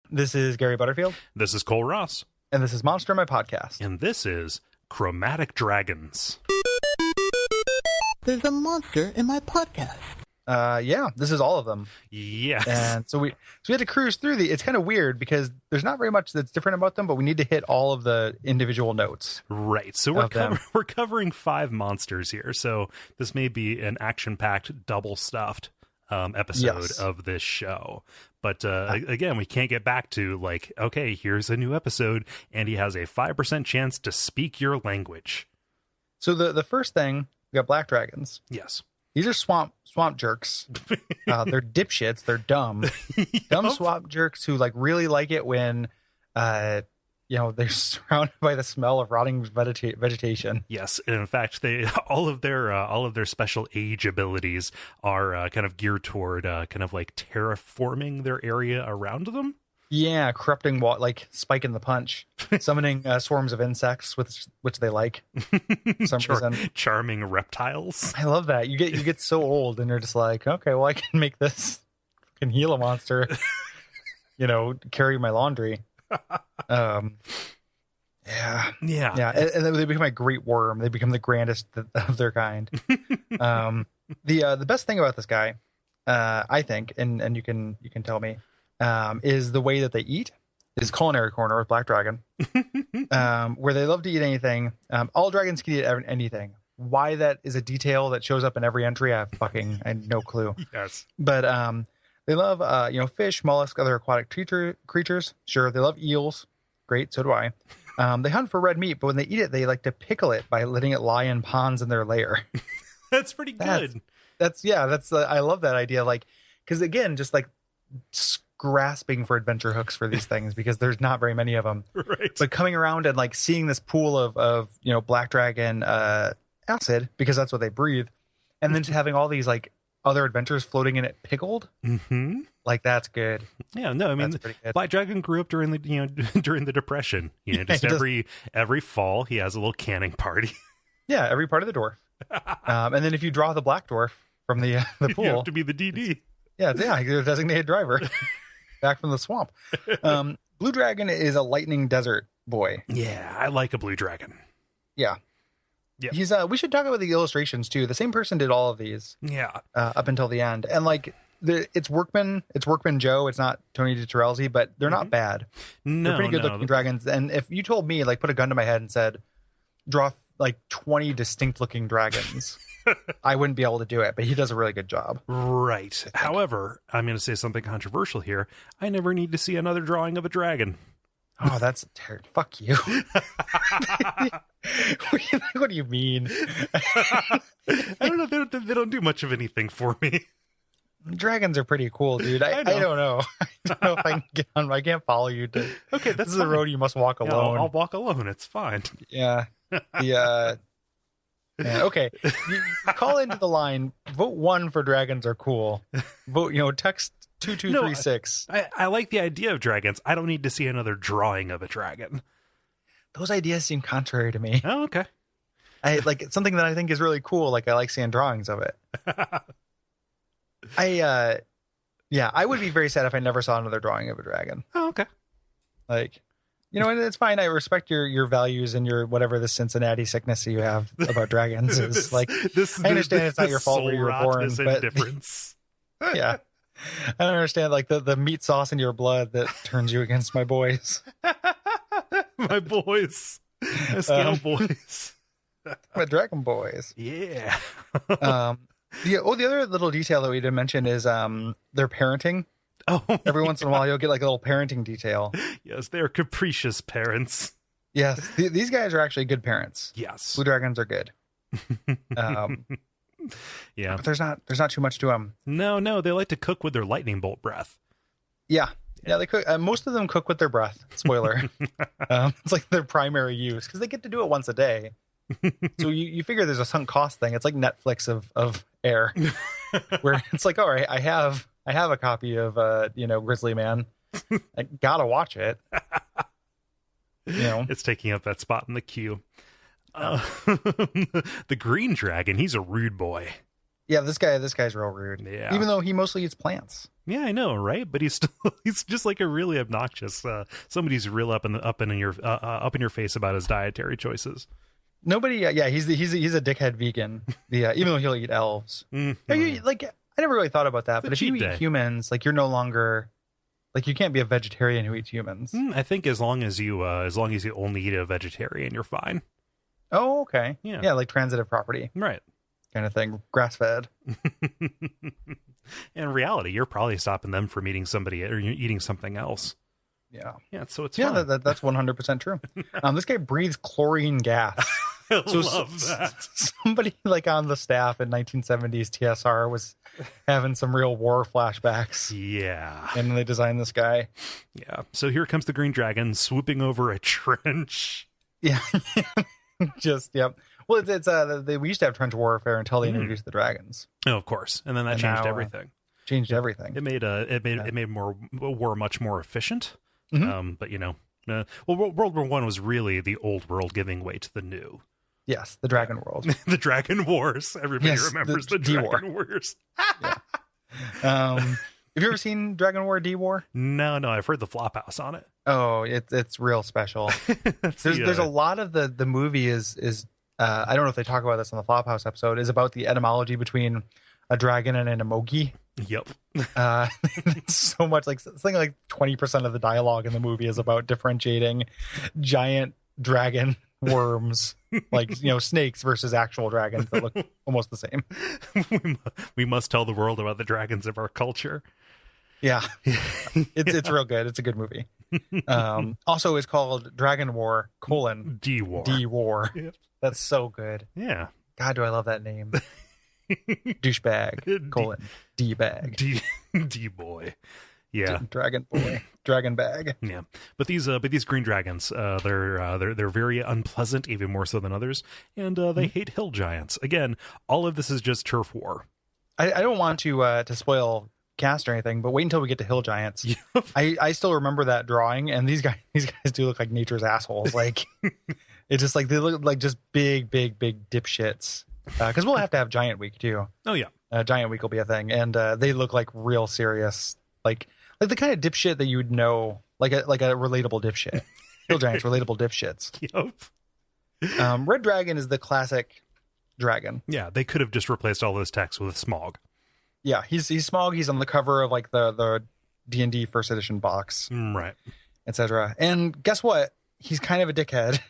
This is Gary Butterfield. This is Cole Ross. And this is Monster, my podcast. And this is Chromatic Dragons. There's a monster in my podcast. Yeah, this is all of them. Yes. And so we had to cruise through it's kind of weird because there's not very much that's different about them, but we need to hit all of the individual notes. Right. So we're covering 5 monsters here. So this may be an action-packed, double-stuffed episode of this show. But again, we can't get back to like, okay, here's a new episode, and he has a 5% chance to speak your language. So the first thing, we got black dragons. Yes. These are swamp jerks. They're dipshits. They're dumb. Dumb swamp jerks who like really like it when they're surrounded by the smell of rotting vegetation. Yes, and in fact, all of their special age abilities are kind of geared toward kind of like terraforming their area around them. Yeah, corrupting like Spike in the Punch, summoning swarms of insects, which they like. For some reason. Charming reptiles. I love that. You get so old, and you're just like, okay, well, I can make this fucking Gila monster, carry my laundry. Yeah. And then they become a great worm. They become the grandest of their kind. The best thing about this guy, I think, and you can tell me, is the way that they eat. Is Culinary Corner with Black Dragon, where they love to eat anything. All dragons can eat anything. Why that is a detail that shows up in every entry, I have no clue. Yes, but they love fish, mollusks, other aquatic creatures. Sure, they love eels. Great, so do I. They hunt for red meat, but when they eat it, they like to pickle it by letting it lie in ponds in their lair. That's pretty good. That's I love that idea. Like, because again, just like grasping for adventure hooks for these things because there's not very many of them. Right. But coming around and like seeing this pool of black dragon acid, because that's what they breathe, and then just having all these like other adventures floating in it pickled. Mm-hmm. Like that's good. Yeah, no, I mean, Black Dragon grew up during the during the Depression. Just every fall he has a little canning party. Yeah, every part of the dwarf. And then if you draw the black dwarf from the pool, you have to be the DD. Yeah, you're a designated driver. Back from the swamp. Blue Dragon is a lightning desert boy. Yeah, I like a blue dragon. Yeah. He's we should talk about the illustrations too. The same person did all of these. Yeah. Up until the end. And like it's Workman Joe, it's not Tony DiTerrelsi, but they're not bad. No, they're pretty good looking dragons. And if you told me, like, put a gun to my head and said, draw like 20 distinct looking dragons, I wouldn't be able to do it, but he does a really good job. Right. However, I'm going to say something controversial here. I never need to see another drawing of a dragon. Oh, that's terrible. Fuck you. What do you mean? I don't know. They don't do much of anything for me. Dragons are pretty cool, dude. I don't know. I don't know if I can get on. I can't follow you. Okay, this is a road you must walk alone. I'll walk alone. It's fine. Yeah. Okay. You call into the line. Vote 1 for dragons are cool. Vote. Text 2236. I like the idea of dragons. I don't need to see another drawing of a dragon. Those ideas seem contrary to me. Oh, okay. I like something that I think is really cool. Like I like seeing drawings of it. I would be very sad if I never saw another drawing of a dragon. Oh, okay. Like, and it's fine. I respect your values and your whatever the Cincinnati sickness you have about dragons is. I understand it's not your fault where you were born, but indifference. Yeah, I don't understand like the meat sauce in your blood that turns you against my boys. My boys, my scale boys, my dragon boys. Yeah. The other little detail that we didn't mention is their parenting. Oh, every once in a while you'll get like a little parenting detail. Yes, they're capricious parents. Yes, these guys are actually good parents. Yes, blue dragons are good. Yeah, but there's not too much to them. No, they like to cook with their lightning bolt breath. Yeah, they cook. Most of them cook with their breath. Spoiler. It's like their primary use because they get to do it once a day. So you figure there's a sunk cost thing. It's like Netflix of air, where it's like, all right, I have a copy of Grizzly Man. I gotta watch it. It's taking up that spot in the queue. The green dragon, he's a rude boy. Yeah, this guy's real rude. Yeah. Even though he mostly eats plants. Yeah, I know, right? But he's just like a really obnoxious somebody's real up in your face about his dietary choices. Nobody, he's a dickhead vegan. Even though he'll eat elves. Mm-hmm. I never really thought about that, but if you eat day. humans, like you're no longer, like you can't be a vegetarian who eats humans. I think as long as you only eat a vegetarian, you're fine. Oh, okay. Yeah, like transitive property, right? Kind of thing, grass fed. In reality, you're probably stopping them from eating somebody or eating something else. Yeah. So it's fine. That's 100% true. This guy breathes chlorine gas. I love that. Somebody like on the staff in 1970s TSR was having some real war flashbacks. Yeah. And they designed this guy. Yeah. So here comes the green dragon swooping over a trench. Yeah. Yep. Well, we used to have trench warfare until they introduced the dragons. Oh, of course. And then that changed everything. Changed everything. It made war much more efficient. Mm-hmm. But World War I was really the old world giving way to the new. Yes, the Dragon World. The Dragon Wars. Everybody remembers the Dragon Wars. Yeah. Have you ever seen Dragon War D-War? No, I've heard the Flophouse on it. Oh, it's real special. There's a lot of the movie is I don't know if they talk about this on the Flophouse episode, is about the etymology between a dragon and an emoji. Yep. It's so much like something like 20% of the dialogue in the movie is about differentiating giant dragon worms, like snakes versus actual dragons that look almost the same. We must tell the world about the dragons of our culture. Yeah. It's real good. It's a good movie. Also it's called Dragon War : D-War. Yep. That's so good. Yeah. God, do I love that name. Douchebag : D-bag. D-boy. Yeah. Dragon boy. Dragon bag. Yeah. But these green dragons, they're very unpleasant, even more so than others, and they hate hill giants. Again, all of this is just turf war. I don't want to spoil cast or anything, but wait until we get to hill giants. Yep. I still remember that drawing, and these guys do look like nature's assholes. Like it's just like they look like just big dipshits. Because we'll have to have Giant Week too. Oh yeah, Giant Week will be a thing, and they look like real serious, like the kind of dipshit that you would know, like a relatable dipshit. Hill giants, relatable dipshits. Yep. Red Dragon is the classic dragon. Yeah, they could have just replaced all those texts with Smog. Yeah, he's Smog. He's on the cover of like the D&D first edition box, right, etc. And guess what? He's kind of a dickhead,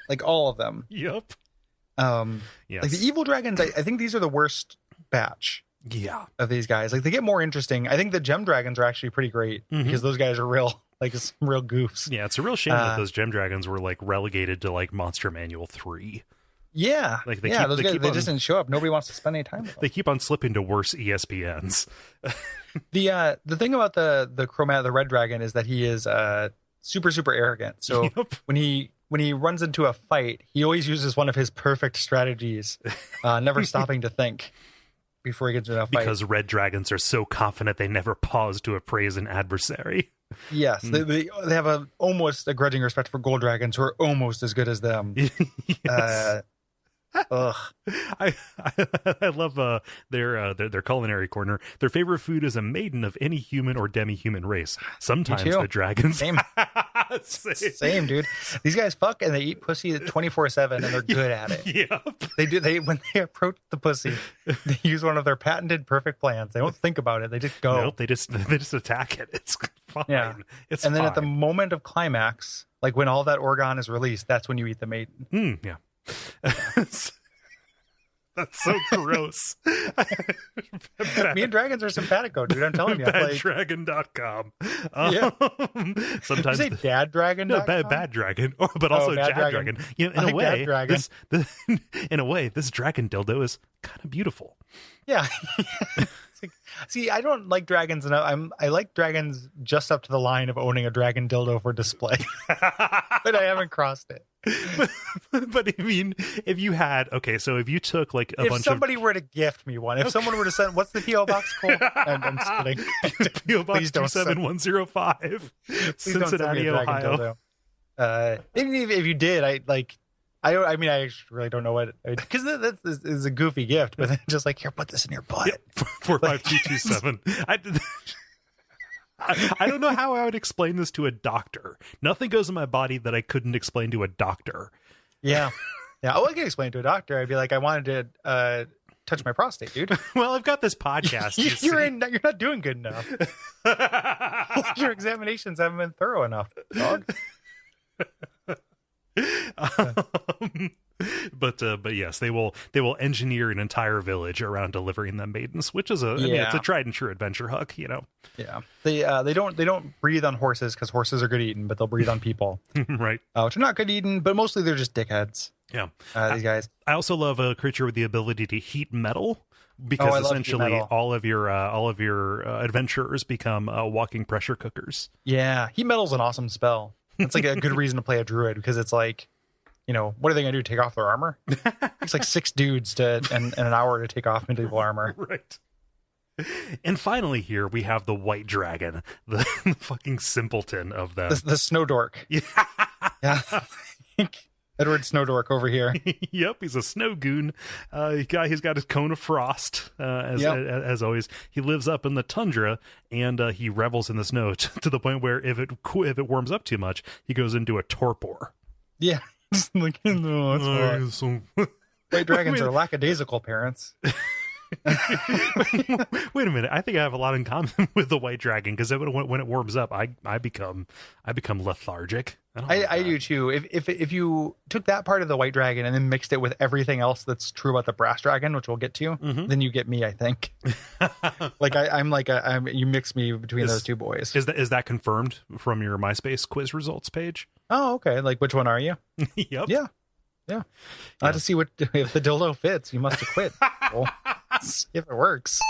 like all of them. Yep. Yes. Like the evil dragons, I think these are the worst batch. Yeah. Of these guys, like they get more interesting. I think the gem dragons are actually pretty great because those guys are real goofs. Yeah, it's a real shame that those gem dragons were like relegated to like Monster Manual 3. Yeah, those guys they just didn't show up. Nobody wants to spend any time with them. They keep on slipping to worse ESPNs. The thing about the Chromatic, the red dragon, is that he is super arrogant. So when he runs into a fight, he always uses one of his perfect strategies, never stopping to think before he gets into a fight. Because red dragons are so confident they never pause to appraise an adversary. Yes, they have almost a grudging respect for gold dragons who are almost as good as them. Yes. Ugh. I love their culinary corner. Their favorite food is a maiden of any human or demi-human race. Sometimes the dragons. Same, dude. These guys fuck and they eat pussy 24/7 and they're good at it. Yep. They do. When they approach the pussy, they use one of their patented perfect plans. They don't think about it. They just go. Nope, they just attack it. It's fine. Yeah. Then at the moment of climax, like when all that organ is released, that's when you eat the maiden. Yeah. That's so gross. Me and dragons are simpatico, dude. I'm telling you. Baddragon.com. Yeah. Sometimes you say daddragon? No, bad dragon, but also Dad Dragon. You know, in a way, this dragon dildo is kind of beautiful. Yeah. See, I don't like dragons enough. I like dragons just up to the line of owning a dragon dildo for display, but I haven't crossed it. But I mean, if you had if you took like if somebody were to gift me one, if someone were to send, what's the PO box called? I'm just kidding. PO box 27105, Cincinnati, Ohio. Even if you did, I mean, I actually really don't know what, because that is a goofy gift, but then just like, here, put this in your butt. Yep. 45227. I don't know how I would explain this to a doctor. Nothing goes in my body that I couldn't explain to a doctor. Yeah. Yeah. Oh, I can explain to a doctor. I'd be like, I wanted to touch my prostate, dude. Well, I've got this podcast. You're not doing good enough. Your examinations haven't been thorough enough, dog. But yes, they will engineer an entire village around delivering them maidens, which is I mean, it's a tried and true adventure hook, you know. Yeah, they don't breathe on horses because horses are good eating, but they'll breathe on people, right? Which are not good eating, but mostly they're just dickheads. Yeah, these guys. I also love a creature with the ability to heat metal, because essentially all of your adventurers become walking pressure cookers. Yeah, heat metal's an awesome spell. It's like a good reason to play a druid, because it's like, you know, what are they going to do? Take off their armor? It's like 6 dudes and an hour to take off medieval armor. Right. And finally here we have the white dragon, the fucking simpleton of them. The snow dork. Yeah. Edward Snowdork over here. Yep, he's a snow goon. He's got his cone of frost, as always. He lives up in the tundra, and he revels in the snow to the point where if it warms up too much, he goes into a torpor. Yeah. Like, no, that's white dragons are lackadaisical parents. Wait a minute. I think I have a lot in common with the white dragon, because when it warms up, I become lethargic. I do too. If you took that part of the white dragon and then mixed it with everything else that's true about the brass dragon, which we'll get to, then you get me, I think. Like you mix me between those two boys. Is that confirmed from your MySpace quiz results page? Oh, okay. Like, which one are you? Yep. Yeah. I have to see if the dildo fits. You must have quit. Well, if it works.